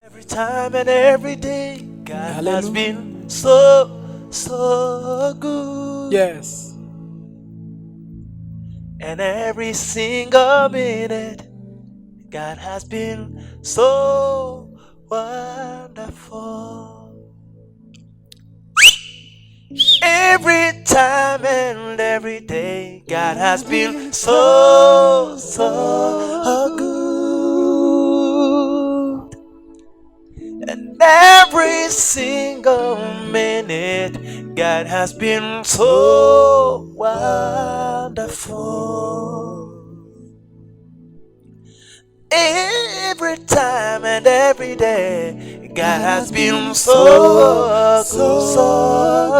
Every time and every day, God has Hallelujah. been so good. Yes. And every single minute, God has been so wonderful. Every time and every day, God has been so good. And every single minute, God has been so wonderful. Every time and every day, God has been so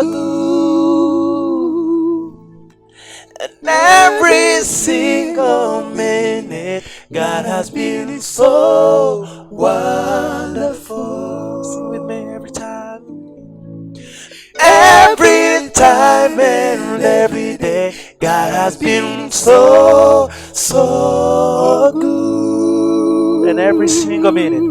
good. And every single minute, God has been so wonderful. Sing with me every time. Every time and every day, God has been so good. And every single minute,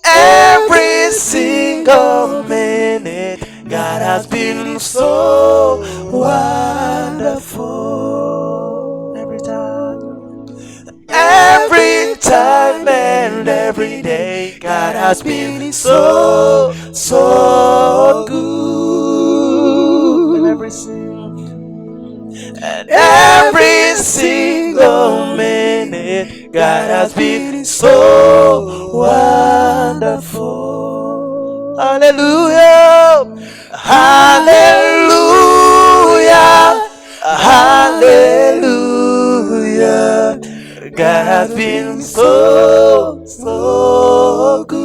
every single minute, God has been so wonderful. Every time and every day, God has been so good. And every single minute, God has been so wonderful. Hallelujah. Hallelujah. Hallelujah. God has been so good.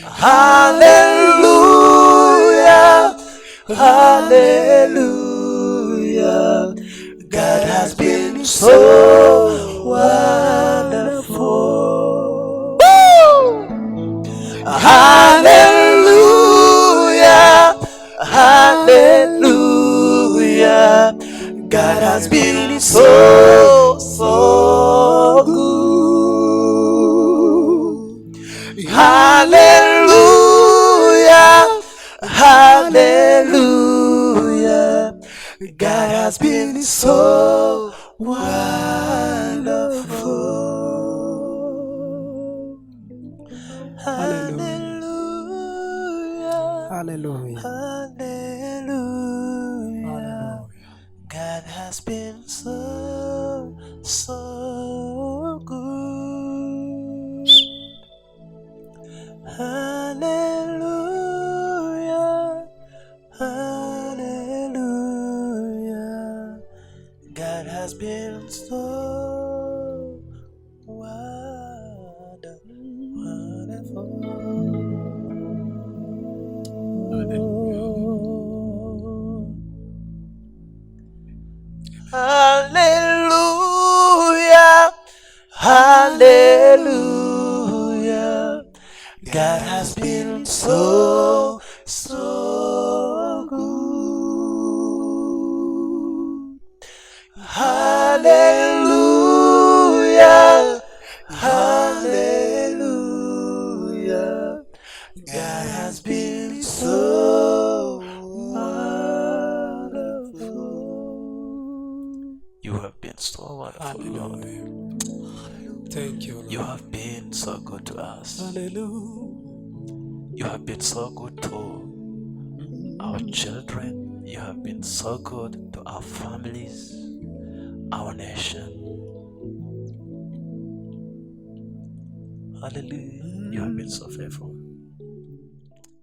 Hallelujah. Hallelujah. God has been so wonderful. Woo! Hallelujah. Hallelujah. God has been so good. Hallelujah. Hallelujah. God has been so wonderful. Hallelujah. Hallelujah. Hallelujah. God has been so good. Hallelujah. Hallelujah. God has been so wonderful. Hallelujah. Hallelujah. God has been so good. Hallelujah. Hallelujah. God has been so wonderful. You have been so wonderful, Lord. Thank you, Lord. You have been so good to us. Hallelujah. You have been so good to our children. You have been so good to our families, our nation. Hallelujah. You have been so faithful.